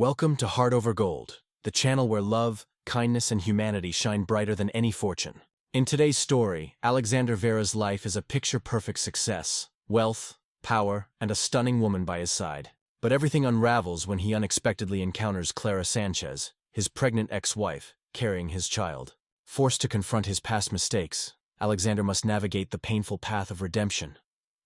Welcome to Heart Over Gold, the channel where love, kindness, and humanity shine brighter than any fortune. In today's story, Alexander Vera's life is a picture-perfect success, wealth, power, and a stunning woman by his side. But everything unravels when he unexpectedly encounters Clara Sanchez, his pregnant ex-wife, carrying his child. Forced to confront his past mistakes, Alexander must navigate the painful path of redemption,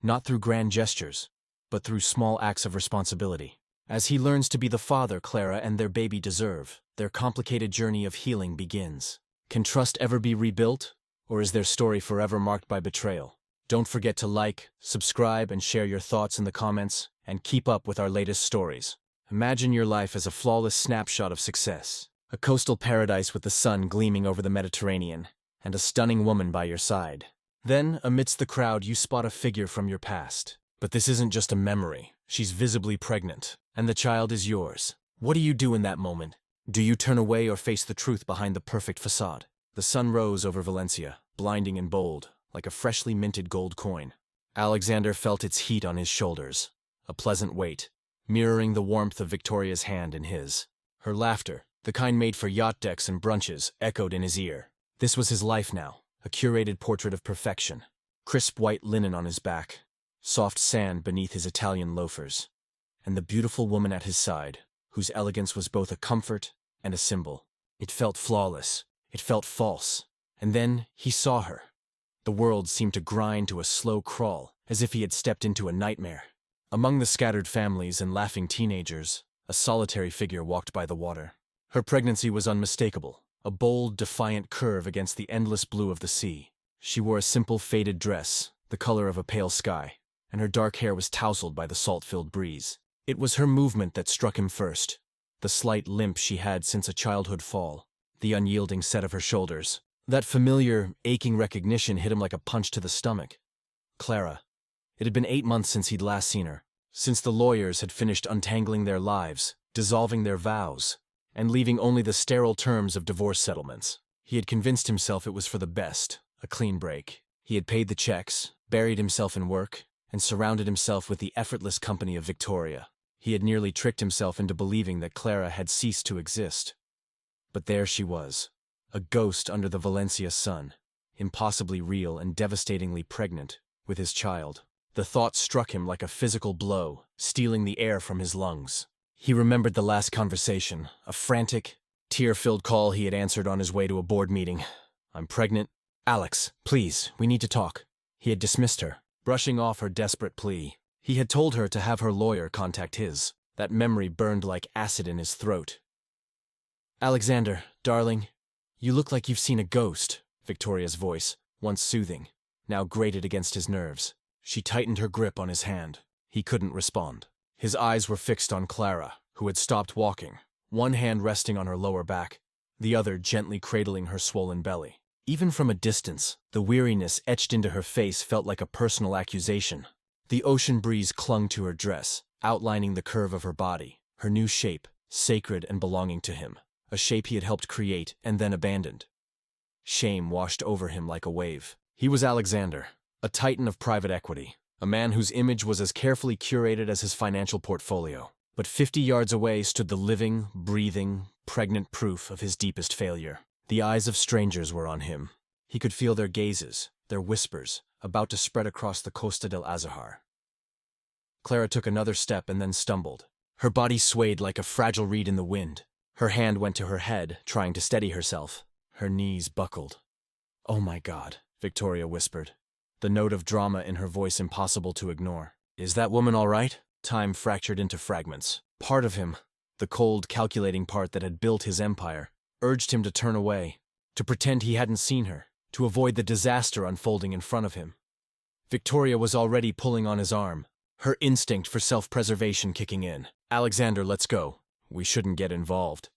not through grand gestures, but through small acts of responsibility. As he learns to be the father Clara and their baby deserve, their complicated journey of healing begins. Can trust ever be rebuilt, or is their story forever marked by betrayal? Don't forget to like, subscribe, and share your thoughts in the comments, and keep up with our latest stories. Imagine your life as a flawless snapshot of success. A coastal paradise with the sun gleaming over the Mediterranean, and a stunning woman by your side. Then, amidst the crowd, you spot a figure from your past. But this isn't just a memory. She's visibly pregnant, and the child is yours. What do you do in that moment? Do you turn away or face the truth behind the perfect facade? The sun rose over Valencia, blinding and bold, like a freshly minted gold coin. Alexander felt its heat on his shoulders, a pleasant weight, mirroring the warmth of Victoria's hand in his. Her laughter, the kind made for yacht decks and brunches, echoed in his ear. This was his life now, a curated portrait of perfection. Crisp white linen on his back, soft sand beneath his Italian loafers, and the beautiful woman at his side, whose elegance was both a comfort and a symbol. It felt flawless. It felt false. And then he saw her. The world seemed to grind to a slow crawl, as if he had stepped into a nightmare. Among the scattered families and laughing teenagers, a solitary figure walked by the water. Her pregnancy was unmistakable, a bold, defiant curve against the endless blue of the sea. She wore a simple faded dress, the color of a pale sky, and her dark hair was tousled by the salt-filled breeze. It was her movement that struck him first, the slight limp she had since a childhood fall, the unyielding set of her shoulders. That familiar, aching recognition hit him like a punch to the stomach. Clara. It had been 8 months since he'd last seen her, since the lawyers had finished untangling their lives, dissolving their vows, and leaving only the sterile terms of divorce settlements. He had convinced himself it was for the best, a clean break. He had paid the checks, buried himself in work, and surrounded himself with the effortless company of Victoria. He had nearly tricked himself into believing that Clara had ceased to exist. But there she was, a ghost under the Valencia sun, impossibly real and devastatingly pregnant, with his child. The thought struck him like a physical blow, stealing the air from his lungs. He remembered the last conversation, a frantic, tear-filled call he had answered on his way to a board meeting. "I'm pregnant. Alex, please, we need to talk." He had dismissed her, brushing off her desperate plea. He had told her to have her lawyer contact his. That memory burned like acid in his throat. "Alexander, darling, you look like you've seen a ghost," Victoria's voice, once soothing, now grated against his nerves. She tightened her grip on his hand. He couldn't respond. His eyes were fixed on Clara, who had stopped walking, one hand resting on her lower back, the other gently cradling her swollen belly. Even from a distance, the weariness etched into her face felt like a personal accusation. The ocean breeze clung to her dress, outlining the curve of her body, her new shape, sacred and belonging to him, a shape he had helped create and then abandoned. Shame washed over him like a wave. He was Alexander, a titan of private equity, a man whose image was as carefully curated as his financial portfolio. But 50 yards away stood the living, breathing, pregnant proof of his deepest failure. The eyes of strangers were on him. He could feel their gazes, their whispers, about to spread across the Costa del Azahar. Clara took another step and then stumbled. Her body swayed like a fragile reed in the wind. Her hand went to her head, trying to steady herself. Her knees buckled. "Oh my God," Victoria whispered, the note of drama in her voice impossible to ignore. "Is that woman all right?" Time fractured into fragments. Part of him, the cold, calculating part that had built his empire, urged him to turn away, to pretend he hadn't seen her, to avoid the disaster unfolding in front of him. Victoria was already pulling on his arm, her instinct for self-preservation kicking in. "Alexander, let's go. We shouldn't get involved."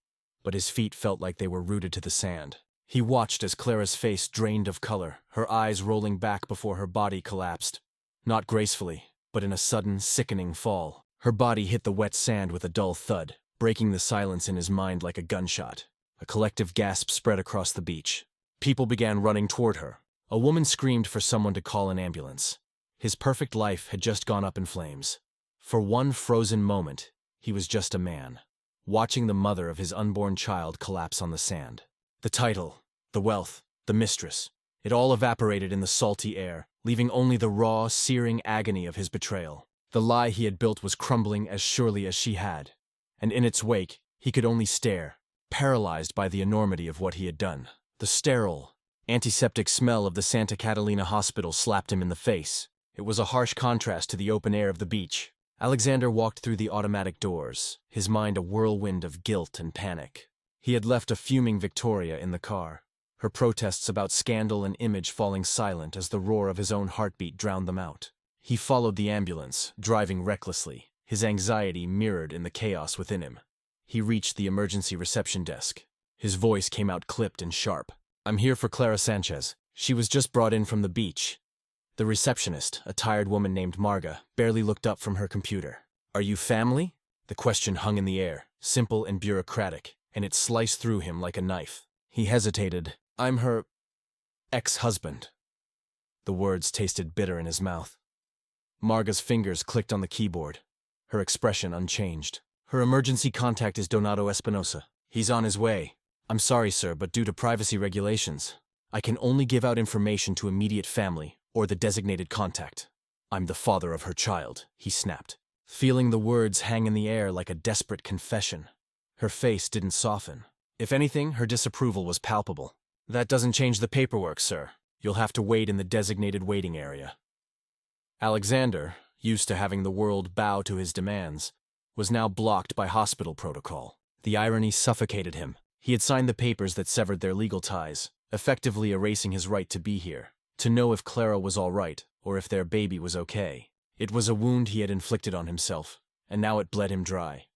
But his feet felt like they were rooted to the sand. He watched as Clara's face drained of color, her eyes rolling back before her body collapsed. Not gracefully, but in a sudden, sickening fall. Her body hit the wet sand with a dull thud, breaking the silence in his mind like a gunshot. A collective gasp spread across the beach. People began running toward her. A woman screamed for someone to call an ambulance. His perfect life had just gone up in flames. For one frozen moment, he was just a man. watching the mother of his unborn child collapse on the sand. The title, the wealth, the mistress, it all evaporated in the salty air, leaving only the raw, searing agony of his betrayal. The lie he had built was crumbling as surely as she had, and in its wake, he could only stare, paralyzed by the enormity of what he had done. The sterile, antiseptic smell of the Santa Catalina hospital slapped him in the face. It was a harsh contrast to the open air of the beach. Alexander walked through the automatic doors, his mind a whirlwind of guilt and panic. He had left a fuming Victoria in the car, her protests about scandal and image falling silent as the roar of his own heartbeat drowned them out. He followed the ambulance, driving recklessly, his anxiety mirrored in the chaos within him. He reached the emergency reception desk. His voice came out clipped and sharp. "I'm here for Clara Sanchez. She was just brought in from the beach." The receptionist, a tired woman named Marga, barely looked up from her computer. "Are you family?" The question hung in the air, simple and bureaucratic, and it sliced through him like a knife. He hesitated. "I'm her ex-husband." The words tasted bitter in his mouth. Marga's fingers clicked on the keyboard, her expression unchanged. "Her emergency contact is Donato Espinosa. He's on his way. I'm sorry, sir, but due to privacy regulations, I can only give out information to immediate family or the designated contact. I'm the father of her child," he snapped, feeling the words hang in the air like a desperate confession. Her face didn't soften. If anything, her disapproval was palpable. "That doesn't change the paperwork, sir. You'll have to wait in the designated waiting area." Alexander, used to having the world bow to his demands, was now blocked by hospital protocol. The irony suffocated him. He had signed the papers that severed their legal ties, effectively erasing his right to be here, to know if Clara was all right or if their baby was okay. It was a wound he had inflicted on himself, and now it bled him dry.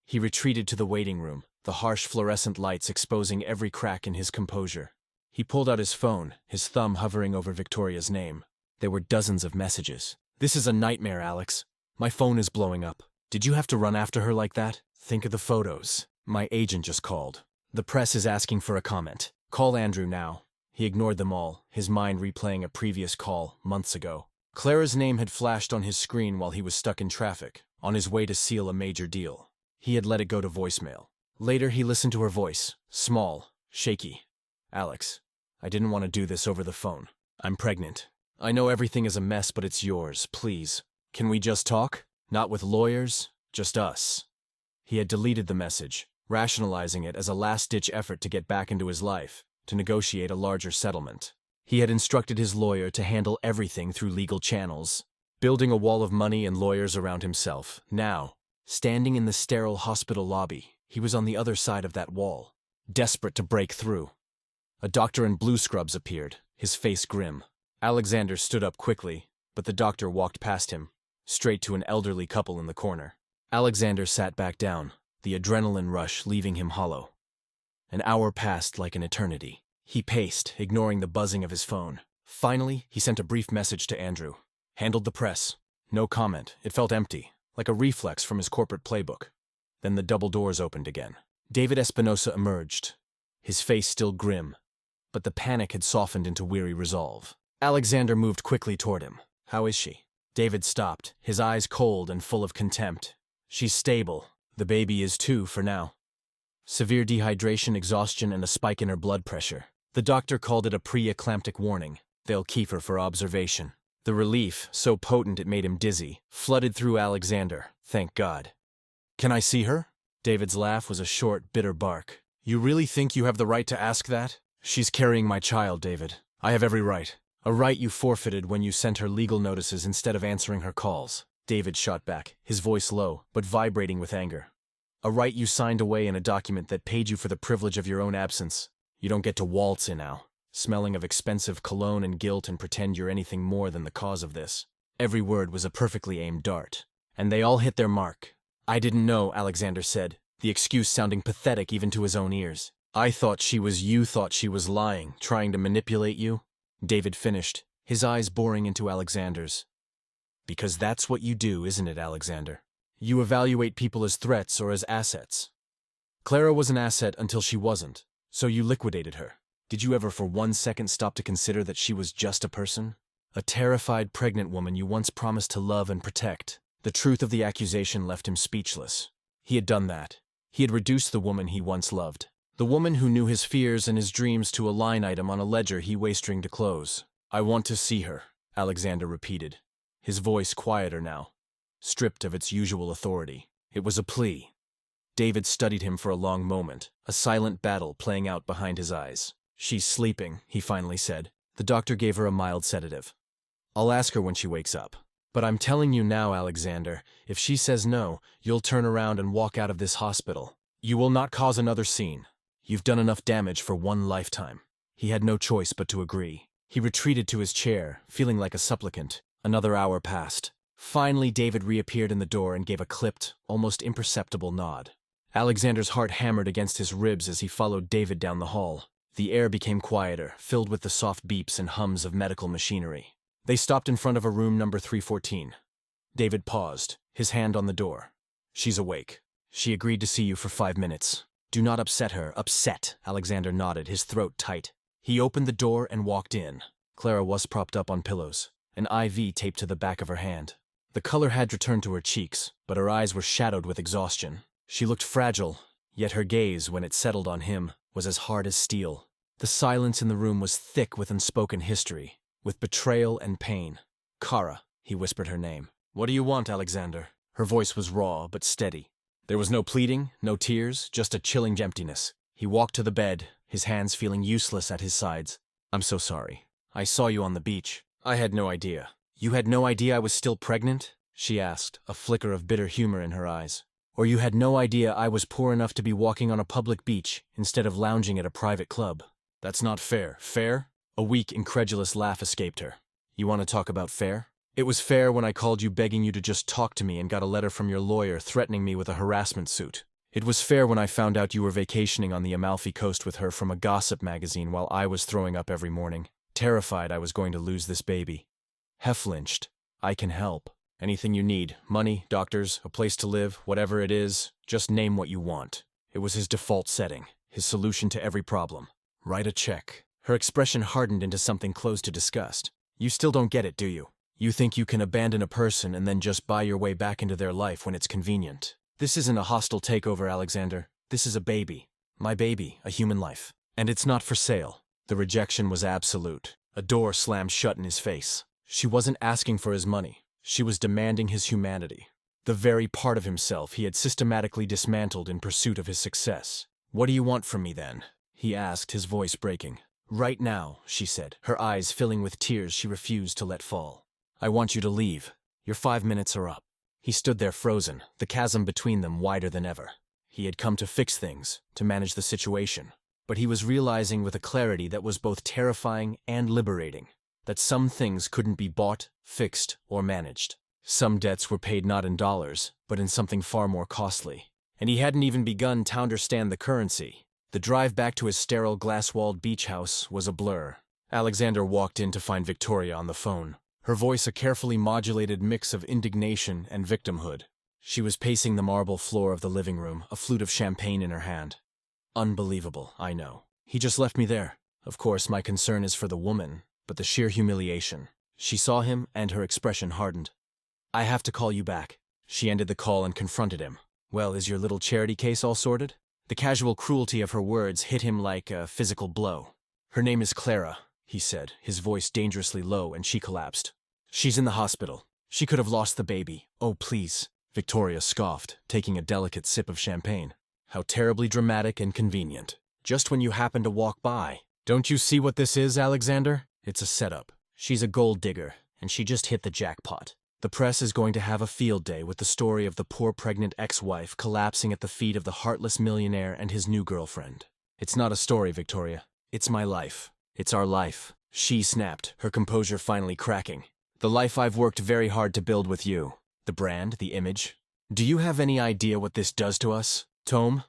He retreated to the waiting room, the harsh fluorescent lights exposing every crack in his composure. He pulled out his phone, his thumb hovering over Victoria's name. There were dozens of messages. "This is a nightmare, Alex. My phone is blowing up. Did you have to run after her like that? Think of the photos. My agent just called. The press is asking for a comment. Call Andrew now." He ignored them all, his mind replaying a previous call, months ago. Clara's name had flashed on his screen while he was stuck in traffic, on his way to seal a major deal. He had let it go to voicemail. Later he listened to her voice, small, shaky. "Alex, I didn't want to do this over the phone. I'm pregnant. I know everything is a mess, but it's yours, please. Can we just talk? Not with lawyers, just us." He had deleted the message, rationalizing it as a last-ditch effort to get back into his life, to negotiate a larger settlement. He had instructed his lawyer to handle everything through legal channels, building a wall of money and lawyers around himself. Now, standing in the sterile hospital lobby, he was on the other side of that wall, desperate to break through. A doctor in blue scrubs appeared, his face grim. Alexander stood up quickly, but the doctor walked past him, straight to an elderly couple in the corner. Alexander sat back down, the adrenaline rush leaving him hollow. An hour passed like an eternity. He paced, ignoring the buzzing of his phone. Finally, he sent a brief message to Andrew. Handled the press. No comment. It felt empty, like a reflex from his corporate playbook. Then the double doors opened again. David Espinosa emerged, his face still grim, but the panic had softened into weary resolve. Alexander moved quickly toward him. "How is she?" David stopped, his eyes cold and full of contempt. "She's stable. The baby is too, for now. Severe dehydration, exhaustion, and a spike in her blood pressure. The doctor called it a pre-eclamptic warning. They'll keep her for observation." The relief, so potent it made him dizzy, flooded through Alexander. Thank God. "Can I see her?" David's laugh was a short, bitter bark. "You really think you have the right to ask that?" "She's carrying my child, David. I have every right. A right you forfeited when you sent her legal notices instead of answering her calls." David shot back, his voice low, but vibrating with anger. "A right you signed away in a document that paid you for the privilege of your own absence. You don't get to waltz in now, smelling of expensive cologne and guilt and pretend you're anything more than the cause of this." Every word was a perfectly aimed dart, and they all hit their mark. "I didn't know," Alexander said, the excuse sounding pathetic even to his own ears. "I thought she was you thought she was lying, trying to manipulate you." David finished, his eyes boring into Alexander's. "Because that's what you do, isn't it, Alexander? You evaluate people as threats or as assets. Clara was an asset until she wasn't, so you liquidated her. Did you ever for 1 second stop to consider that she was just a person? A terrified pregnant woman you once promised to love and protect." The truth of the accusation left him speechless. He had done that. He had reduced the woman he once loved. The woman who knew his fears and his dreams to a line item on a ledger he waistring to close. "I want to see her," Alexander repeated, his voice quieter now, stripped of its usual authority. It was a plea. David studied him for a long moment, a silent battle playing out behind his eyes. "She's sleeping," he finally said. The doctor gave her a mild sedative. "I'll ask her when she wakes up. But I'm telling you now, Alexander, if she says no, you'll turn around and walk out of this hospital. You will not cause another scene. You've done enough damage for one lifetime." He had no choice but to agree. He retreated to his chair, feeling like a supplicant. Another hour passed. Finally, David reappeared in the door and gave a clipped, almost imperceptible nod. Alexander's heart hammered against his ribs as he followed David down the hall. The air became quieter, filled with the soft beeps and hums of medical machinery. They stopped in front of a room number 314. David paused, his hand on the door. "She's awake. She agreed to see you for 5 minutes. Do not upset her." "Upset," Alexander nodded, his throat tight. He opened the door and walked in. Clara was propped up on pillows, an IV taped to the back of her hand. The color had returned to her cheeks, but her eyes were shadowed with exhaustion. She looked fragile, yet her gaze, when it settled on him, was as hard as steel. The silence in the room was thick with unspoken history, with betrayal and pain. "Kara," he whispered her name. "What do you want, Alexander?" Her voice was raw but steady. There was no pleading, no tears, just a chilling emptiness. He walked to the bed, his hands feeling useless at his sides. "I'm so sorry. I saw you on the beach. I had no idea." "You had no idea I was still pregnant?" she asked, a flicker of bitter humor in her eyes. "Or you had no idea I was poor enough to be walking on a public beach instead of lounging at a private club?" "That's not fair." "Fair?" A weak, incredulous laugh escaped her. "You want to talk about fair? It was fair when I called you begging you to just talk to me and got a letter from your lawyer threatening me with a harassment suit. It was fair when I found out you were vacationing on the Amalfi Coast with her from a gossip magazine while I was throwing up every morning, terrified I was going to lose this baby. Hef-lynched. I can help. Anything you need, money, doctors, a place to live, whatever it is, just name what you want." It was his default setting, his solution to every problem. "Write a check." Her expression hardened into something close to disgust. "You still don't get it, do you? You think you can abandon a person and then just buy your way back into their life when it's convenient. This isn't a hostile takeover, Alexander. This is a baby. My baby, a human life. And it's not for sale." The rejection was absolute. A door slammed shut in his face. She wasn't asking for his money. She was demanding his humanity. The very part of himself he had systematically dismantled in pursuit of his success. "What do you want from me, then?" he asked, his voice breaking. "Right now," she said, her eyes filling with tears she refused to let fall. "I want you to leave. Your 5 minutes are up." He stood there frozen, the chasm between them wider than ever. He had come to fix things, to manage the situation. But he was realizing with a clarity that was both terrifying and liberating, that some things couldn't be bought, fixed, or managed. Some debts were paid not in dollars, but in something far more costly. And he hadn't even begun to understand the currency. The drive back to his sterile, glass-walled beach house was a blur. Alexander walked in to find Victoria on the phone, her voice a carefully modulated mix of indignation and victimhood. She was pacing the marble floor of the living room, a flute of champagne in her hand. "Unbelievable, I know. He just left me there. Of course, my concern is for the woman, but the sheer humiliation." She saw him, and her expression hardened. "I have to call you back." She ended the call and confronted him. "Well, is your little charity case all sorted?" The casual cruelty of her words hit him like a physical blow. "Her name is Clara," he said, his voice dangerously low, and she collapsed. "She's in the hospital. She could have lost the baby. Oh, please." Victoria scoffed, taking a delicate sip of champagne. "How terribly dramatic and convenient. Just when you happen to walk by. Don't you see what this is, Alexander? It's a setup. She's a gold digger, and she just hit the jackpot. The press is going to have a field day with the story of the poor pregnant ex-wife collapsing at the feet of the heartless millionaire and his new girlfriend. It's not a story, Victoria. It's my life. It's our life." She snapped, her composure finally cracking. "The life I've worked very hard to build with you. The brand, the image. Do you have any idea what this does to us, Tome?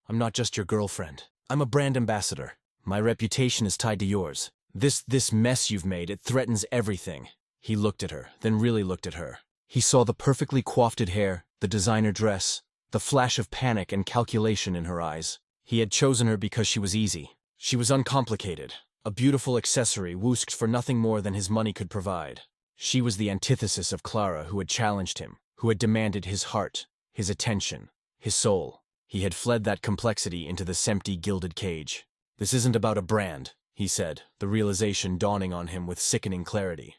I'm not just your girlfriend. I'm a brand ambassador. My reputation is tied to yours. This mess you've made, it threatens everything." He looked at her, then really looked at her. He saw the perfectly coiffed hair, the designer dress, the flash of panic and calculation in her eyes. He had chosen her because she was easy. She was uncomplicated, a beautiful accessory whisked for nothing more than his money could provide. She was the antithesis of Clara, who had challenged him, who had demanded his heart, his attention, his soul. He had fled that complexity into this empty, gilded cage. This isn't about a brand, he said, the realization dawning on him with sickening clarity.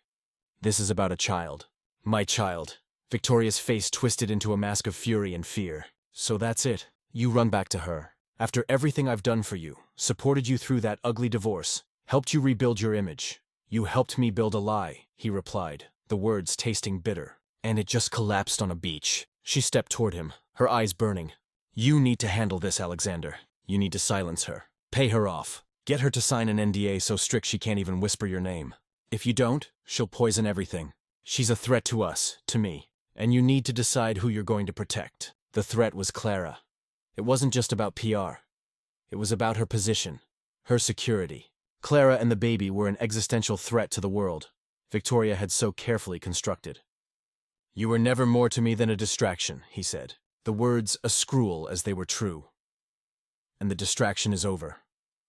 This is about a child. My child. Victoria's face twisted into a mask of fury and fear. So that's it. You run back to her. After everything I've done for you, supported you through that ugly divorce, helped you rebuild your image. You helped me build a lie, he replied, the words tasting bitter. And it just collapsed on a beach. She stepped toward him, her eyes burning. You need to handle this, Alexander. You need to silence her. Pay her off. Get her to sign an NDA so strict she can't even whisper your name. If you don't, she'll poison everything. She's a threat to us, to me. And you need to decide who you're going to protect. The threat was Clara. It wasn't just about PR. It was about her position, her security. Clara and the baby were an existential threat to the world Victoria had so carefully constructed. You were never more to me than a distraction, he said. The words a screwl as they were true. And the distraction is over.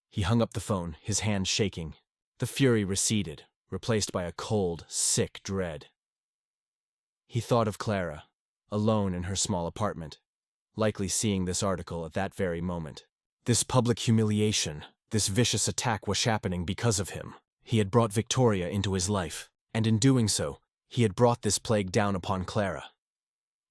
He hung up the phone, his hand shaking. The fury receded, replaced by a cold, sick dread. He thought of Clara, alone in her small apartment, likely seeing this article at that very moment. This public humiliation, this vicious attack was happening because of him. He had brought Victoria into his life, and in doing so, he had brought this plague down upon Clara.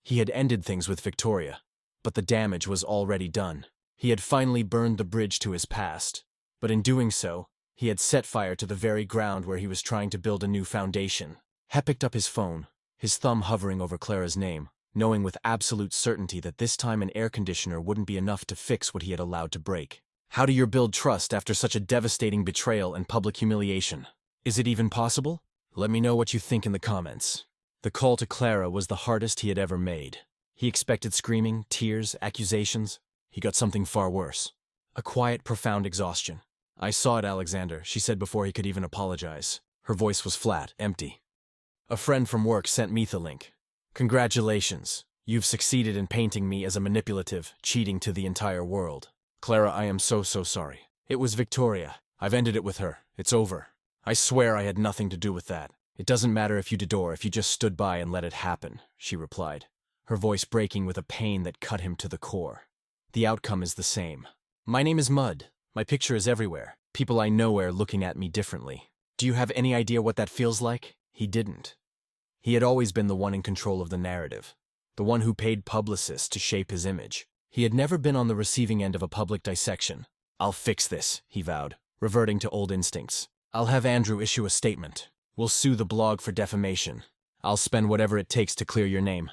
He had ended things with Victoria, but the damage was already done. He had finally burned the bridge to his past, but in doing so, he had set fire to the very ground where he was trying to build a new foundation. He picked up his phone, his thumb hovering over Clara's name, knowing with absolute certainty that this time an air conditioner wouldn't be enough to fix what he had allowed to break. How do you build trust after such a devastating betrayal and public humiliation? Is it even possible? Let me know what you think in the comments. The call to Clara was the hardest he had ever made. He expected screaming, tears, accusations. He got something far worse. A quiet, profound exhaustion. I saw it, Alexander, she said before he could even apologize. Her voice was flat, empty. A friend from work sent me the link. Congratulations. You've succeeded in painting me as a manipulative, cheating to the entire world. Clara, I am so sorry. It was Victoria. I've ended it with her. It's over. I swear I had nothing to do with that. It doesn't matter if you did or if you just stood by and let it happen, she replied, her voice breaking with a pain that cut him to the core. The outcome is the same. My name is Mud. My picture is everywhere. People I know are looking at me differently. Do you have any idea what that feels like? He didn't. He had always been the one in control of the narrative, the one who paid publicists to shape his image. He had never been on the receiving end of a public dissection. I'll fix this, he vowed, reverting to old instincts. I'll have Andrew issue a statement. We'll sue the blog for defamation. I'll spend whatever it takes to clear your name.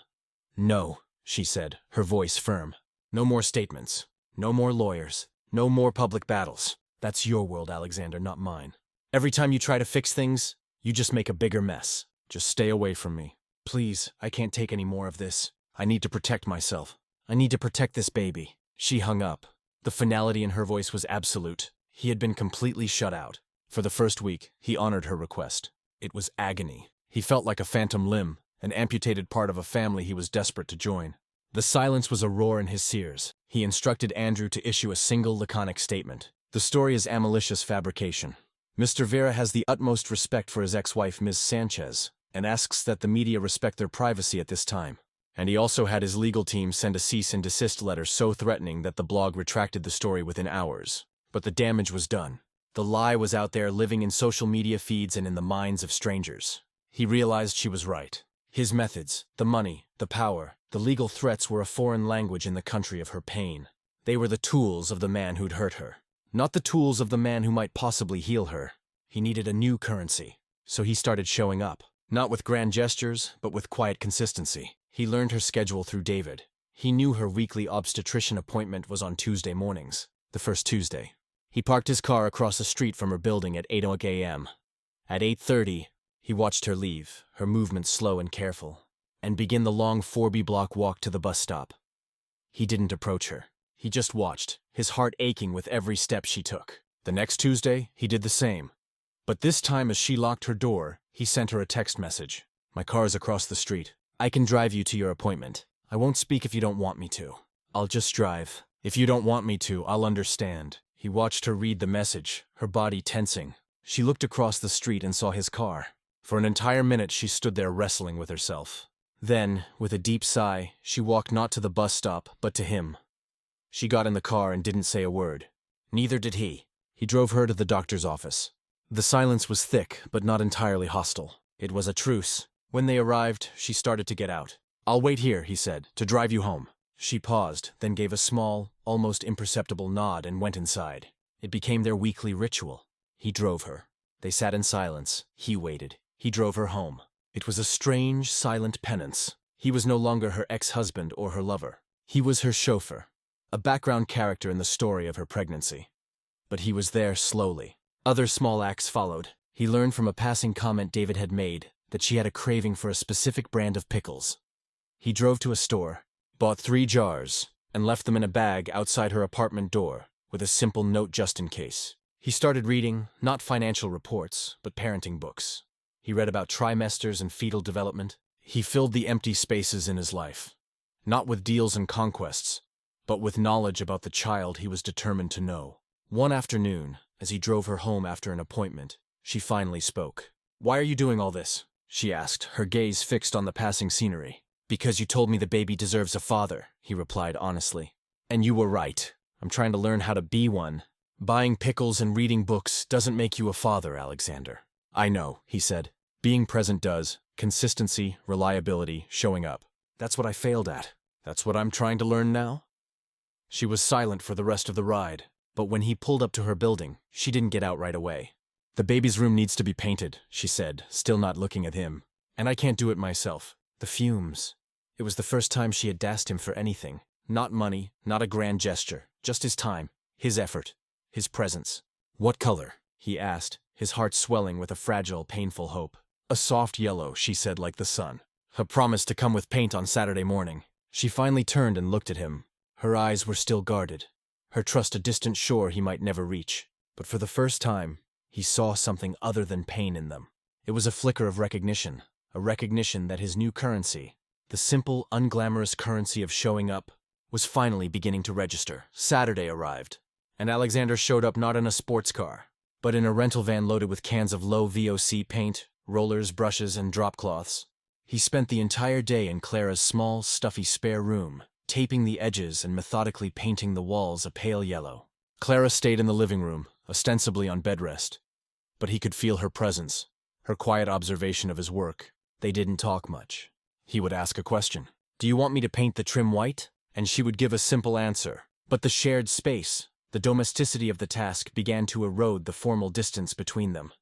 No, she said, her voice firm. No more statements. No more lawyers. No more public battles. That's your world, Alexander, not mine. Every time you try to fix things, you just make a bigger mess. Just stay away from me. Please, I can't take any more of this. I need to protect myself. I need to protect this baby. She hung up. The finality in her voice was absolute. He had been completely shut out. For the first week, he honored her request. It was agony. He felt like a phantom limb, an amputated part of a family he was desperate to join. The silence was a roar in his ears. He instructed Andrew to issue a single laconic statement. The story is a malicious fabrication. Mr. Vera has the utmost respect for his ex-wife, Ms. Sanchez, and asks that the media respect their privacy at this time. And he also had his legal team send a cease and desist letter so threatening that the blog retracted the story within hours. But the damage was done. The lie was out there living in social media feeds and in the minds of strangers. He realized she was right. His methods, the money, the power, the legal threats were a foreign language in the country of her pain. They were the tools of the man who'd hurt her, not the tools of the man who might possibly heal her. He needed a new currency, so he started showing up, not with grand gestures, but with quiet consistency. He learned her schedule through David. He knew her weekly obstetrician appointment was on Tuesday mornings, the first Tuesday. He parked his car across the street from her building at 8 a.m. At 8:30, he watched her leave, her movements slow and careful, and begin the long 4B block walk to the bus stop. He didn't approach her. He just watched, his heart aching with every step she took. The next Tuesday, he did the same. But this time as she locked her door, he sent her a text message. My car's across the street. I can drive you to your appointment. I won't speak if you don't want me to. I'll just drive. If you don't want me to, I'll understand. He watched her read the message, her body tensing. She looked across the street and saw his car. For an entire minute, she stood there wrestling with herself. Then, with a deep sigh, she walked not to the bus stop, but to him. She got in the car and didn't say a word. Neither did he. He drove her to the doctor's office. The silence was thick, but not entirely hostile. It was a truce. When they arrived, she started to get out. "I'll wait here," he said, "to drive you home." She paused, then gave a small, almost imperceptible nod and went inside. It became their weekly ritual. He drove her. They sat in silence. He waited. He drove her home. It was a strange, silent penance. He was no longer her ex-husband or her lover. He was her chauffeur, a background character in the story of her pregnancy. But he was there slowly. Other small acts followed. He learned from a passing comment David had made that she had a craving for a specific brand of pickles. He drove to a store, bought 3 jars, and left them in a bag outside her apartment door with a simple note just in case. He started reading, not financial reports, but parenting books. He read about trimesters and fetal development. He filled the empty spaces in his life, not with deals and conquests, but with knowledge about the child he was determined to know. One afternoon, as he drove her home after an appointment, she finally spoke. "Why are you doing all this?" she asked, her gaze fixed on the passing scenery. "Because you told me the baby deserves a father," he replied honestly. "And you were right. I'm trying to learn how to be one. Buying pickles and reading books doesn't make you a father, Alexander." "I know," he said. "Being present does. Consistency, reliability, showing up. That's what I failed at. That's what I'm trying to learn now." She was silent for the rest of the ride, but when he pulled up to her building, she didn't get out right away. "The baby's room needs to be painted," she said, still not looking at him. "And I can't do it myself. The fumes." It was the first time she had asked him for anything. Not money, not a grand gesture, just his time, his effort, his presence. "What color?" he asked, his heart swelling with a fragile, painful hope. "A soft yellow," she said, like the sun. "A promise to come with paint on Saturday morning." She finally turned and looked at him. Her eyes were still guarded, her trust a distant shore he might never reach. But for the first time, he saw something other than pain in them. It was a flicker of recognition, a recognition that his new currency, the simple, unglamorous currency of showing up, was finally beginning to register. Saturday arrived, and Alexander showed up not in a sports car, but in a rental van loaded with cans of low VOC paint, rollers, brushes, and drop cloths. He spent the entire day in Clara's small, stuffy spare room, taping the edges and methodically painting the walls a pale yellow. Clara stayed in the living room, ostensibly on bed rest, but he could feel her presence, her quiet observation of his work. They didn't talk much. He would ask a question. "Do you want me to paint the trim white?" And she would give a simple answer. But the shared space, the domesticity of the task began to erode the formal distance between them.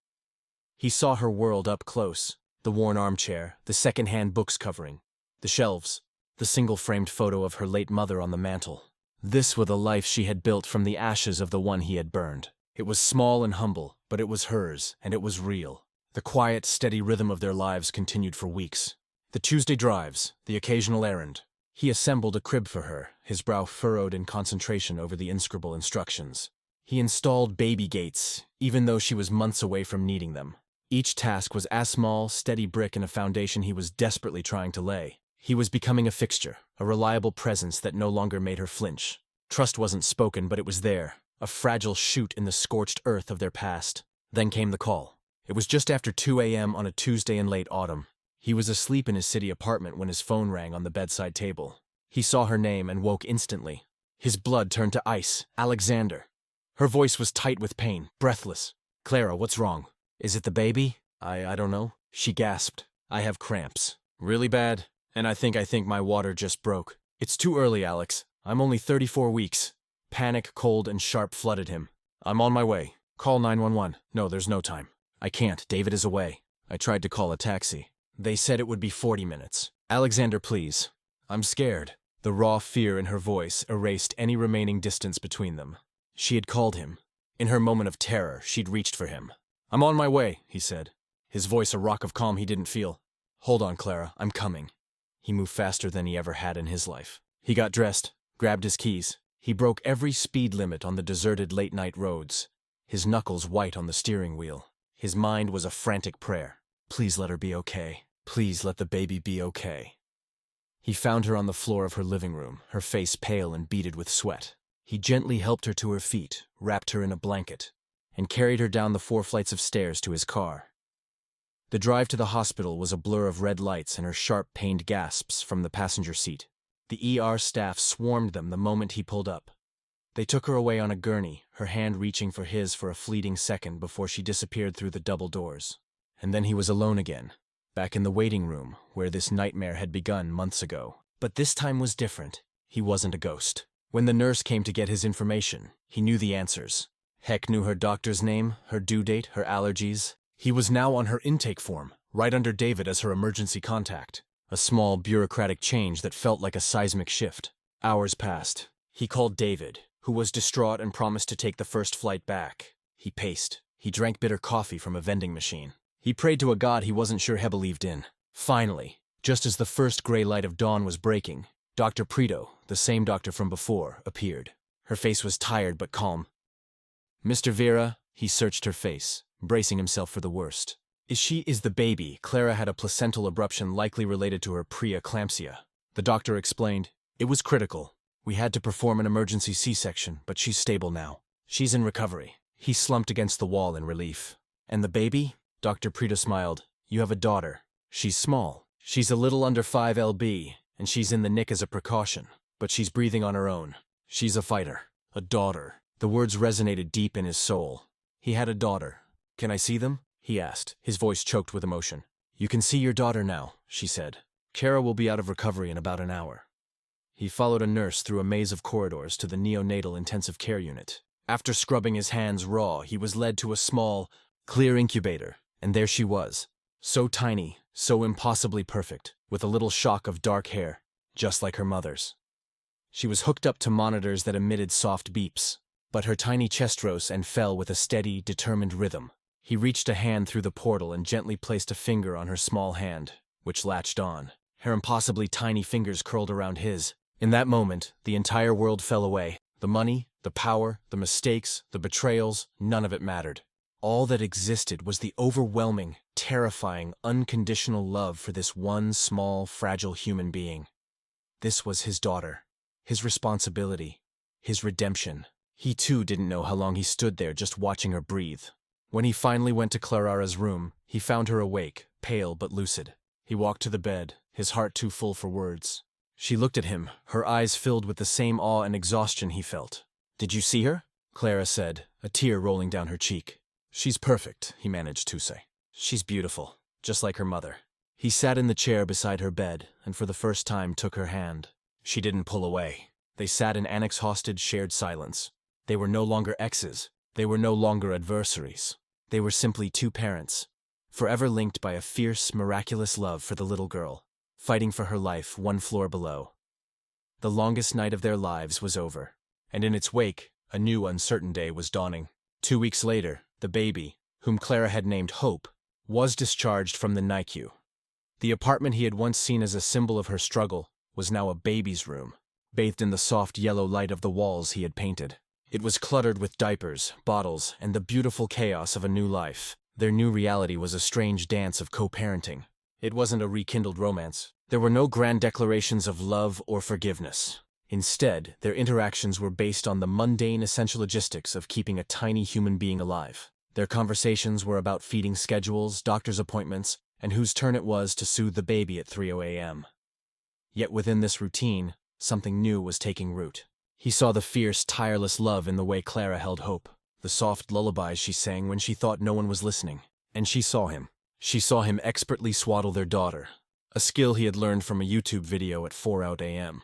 He saw her world up close, the worn armchair, the second-hand books covering, the shelves, the single-framed photo of her late mother on the mantel. This was the life she had built from the ashes of the one he had burned. It was small and humble, but it was hers, and it was real. The quiet, steady rhythm of their lives continued for weeks. The Tuesday drives, the occasional errand. He assembled a crib for her, his brow furrowed in concentration over the inscrutable instructions. He installed baby gates, even though she was months away from needing them. Each task was a small, steady brick in a foundation he was desperately trying to lay. He was becoming a fixture, a reliable presence that no longer made her flinch. Trust wasn't spoken, but it was there, a fragile shoot in the scorched earth of their past. Then came the call. It was just after 2 a.m. on a Tuesday in late autumn. He was asleep in his city apartment when his phone rang on the bedside table. He saw her name and woke instantly. His blood turned to ice. "Alexander." Her voice was tight with pain, breathless. "Clara, what's wrong? Is it the baby?" I don't know," she gasped. "I have cramps. Really bad, and I think my water just broke." "It's too early, Alex. I'm only 34 weeks. Panic, cold, and sharp flooded him. "I'm on my way. Call 911. "No, there's no time. "I can't. David is away. I tried to call a taxi. They said it would be 40 minutes. "Alexander, please. I'm scared." The raw fear in her voice erased any remaining distance between them. She had called him. In her moment of terror, she'd reached for him. "I'm on my way," he said, his voice a rock of calm he didn't feel. "Hold on, Clara. I'm coming." He moved faster than he ever had in his life. He got dressed, grabbed his keys. He broke every speed limit on the deserted late-night roads, his knuckles white on the steering wheel. His mind was a frantic prayer. Please let her be okay. Please let the baby be okay. He found her on the floor of her living room, her face pale and beaded with sweat. He gently helped her to her feet, wrapped her in a blanket, and carried her down the 4 flights of stairs to his car. The drive to the hospital was a blur of red lights and her sharp, pained gasps from the passenger seat. The ER staff swarmed them the moment he pulled up. They took her away on a gurney, her hand reaching for his for a fleeting second before she disappeared through the double doors. And then he was alone again, back in the waiting room where this nightmare had begun months ago. But this time was different. He wasn't a ghost. When the nurse came to get his information, he knew the answers. Heck knew her doctor's name, her due date, her allergies. He was now on her intake form, right under David as her emergency contact. A small bureaucratic change that felt like a seismic shift. Hours passed. He called David, who was distraught and promised to take the first flight back. He paced. He drank bitter coffee from a vending machine. He prayed to a god he wasn't sure he believed in. Finally, just as the first gray light of dawn was breaking, Dr. Preto, the same doctor from before, appeared. Her face was tired but calm. "Mr. Vera," he searched her face, bracing himself for the worst. Is the baby. Clara had a placental abruption likely related to her preeclampsia. The doctor explained. "It was critical. We had to perform an emergency C-section, but she's stable now. She's in recovery." He slumped against the wall in relief. "And the baby?" Dr. Preto smiled. "You have a daughter. She's small. She's a little under 5 lb, and she's in the NIC as a precaution. But she's breathing on her own. She's a fighter. A daughter." The words resonated deep in his soul. He had a daughter. "Can I see them?" he asked, his voice choked with emotion. "You can see your daughter now," she said. "Kara will be out of recovery in about an hour." He followed a nurse through a maze of corridors to the neonatal intensive care unit. After scrubbing his hands raw, he was led to a small, clear incubator, and there she was. So tiny, so impossibly perfect, with a little shock of dark hair, just like her mother's. She was hooked up to monitors that emitted soft beeps, but her tiny chest rose and fell with a steady, determined rhythm. He reached a hand through the portal and gently placed a finger on her small hand, which latched on. Her impossibly tiny fingers curled around his. In that moment, the entire world fell away. The money, the power, the mistakes, the betrayals, none of it mattered. All that existed was the overwhelming, terrifying, unconditional love for this one small, fragile human being. This was his daughter, his responsibility, his redemption. He too didn't know how long he stood there just watching her breathe. When he finally went to Clarara's room, he found her awake, pale but lucid. He walked to the bed, his heart too full for words. She looked at him, her eyes filled with the same awe and exhaustion he felt. "Did you see her?" Clara said, a tear rolling down her cheek. "She's perfect," he managed to say. "She's beautiful, just like her mother." He sat in the chair beside her bed and for the first time took her hand. She didn't pull away. They sat in annex-hosted shared silence. They were no longer exes. They were no longer adversaries. They were simply two parents, forever linked by a fierce, miraculous love for the little girl, fighting for her life one floor below. The longest night of their lives was over, and in its wake, a new uncertain day was dawning. 2 weeks later, the baby, whom Clara had named Hope, was discharged from the NICU. The apartment he had once seen as a symbol of her struggle was now a baby's room, bathed in the soft yellow light of the walls he had painted. It was cluttered with diapers, bottles, and the beautiful chaos of a new life. Their new reality was a strange dance of co-parenting. It wasn't a rekindled romance. There were no grand declarations of love or forgiveness. Instead, their interactions were based on the mundane essential logistics of keeping a tiny human being alive. Their conversations were about feeding schedules, doctor's appointments, and whose turn it was to soothe the baby at 3:00 a.m. Yet within this routine, something new was taking root. He saw the fierce, tireless love in the way Clara held Hope, the soft lullabies she sang when she thought no one was listening. And she saw him. She saw him expertly swaddle their daughter, a skill he had learned from a YouTube video at 4:00 a.m.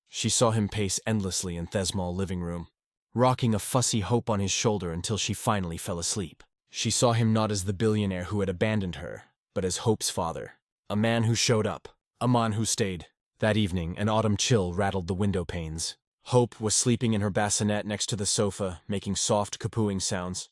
She saw him pace endlessly in Thesmall living room, rocking a fussy Hope on his shoulder until she finally fell asleep. She saw him not as the billionaire who had abandoned her, but as Hope's father, a man who showed up, a man who stayed. That evening, an autumn chill rattled the window panes. Hope was sleeping in her bassinet next to the sofa, making soft, cooing sounds.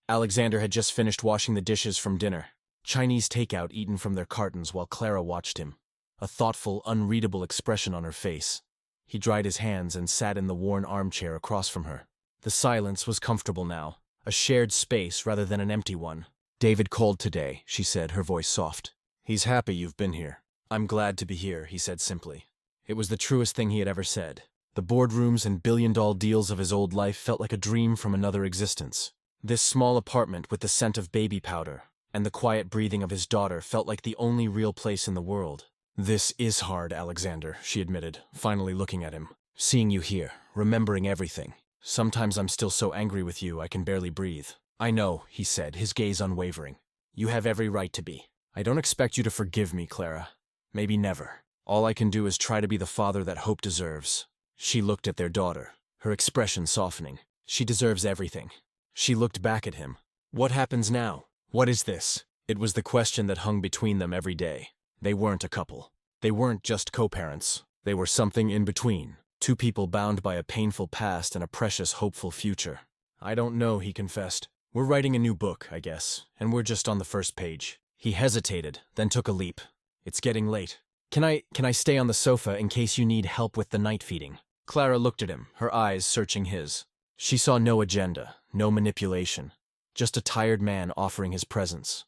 Alexander had just finished washing the dishes from dinner, Chinese takeout eaten from their cartons while Clara watched him, a thoughtful, unreadable expression on her face. He dried his hands and sat in the worn armchair across from her. The silence was comfortable now, a shared space rather than an empty one. "David called today," she said, her voice soft. "He's happy you've been here." "I'm glad to be here," he said simply. It was the truest thing he had ever said. The boardrooms and billion-dollar deals of his old life felt like a dream from another existence. This small apartment with the scent of baby powder and the quiet breathing of his daughter felt like the only real place in the world. "This is hard, Alexander," she admitted, finally looking at him. "Seeing you here, remembering everything. Sometimes I'm still so angry with you I can barely breathe. I know, he said, his gaze unwavering. You have every right to be. I don't expect you to forgive me, Clara. Maybe never. All I can do is try to be the father that Hope deserves. She looked at their daughter, her expression softening. She deserves everything. She looked back at him. What happens now? What is this? It was the question that hung between them every day. They weren't a couple. They weren't just co-parents. They were something in between. Two people bound by a painful past and a precious, hopeful future. I don't know, he confessed. We're writing a new book, I guess, and we're just on the first page. He hesitated, then took a leap. It's getting late. Can I stay on the sofa in case you need help with the night feeding? Clara looked at him, her eyes searching his. She saw no agenda, no manipulation, just a tired man offering his presence.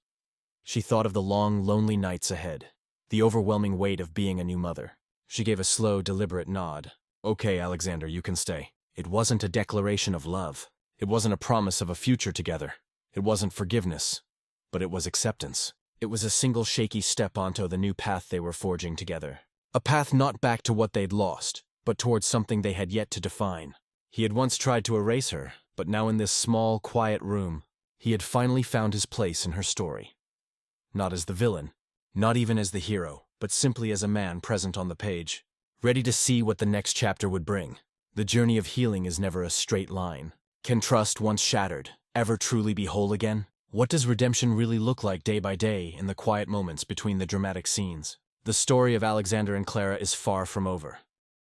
She thought of the long, lonely nights ahead, the overwhelming weight of being a new mother. She gave a slow, deliberate nod. Okay, Alexander, you can stay. It wasn't a declaration of love. It wasn't a promise of a future together. It wasn't forgiveness, but it was acceptance. It was a single shaky step onto the new path they were forging together. A path not back to what they'd lost, but towards something they had yet to define. He had once tried to erase her, but now in this small, quiet room, he had finally found his place in her story. Not as the villain, not even as the hero, but simply as a man present on the page, ready to see what the next chapter would bring. The journey of healing is never a straight line. Can trust, once shattered, ever truly be whole again? What does redemption really look like day by day in the quiet moments between the dramatic scenes? The story of Alexander and Clara is far from over.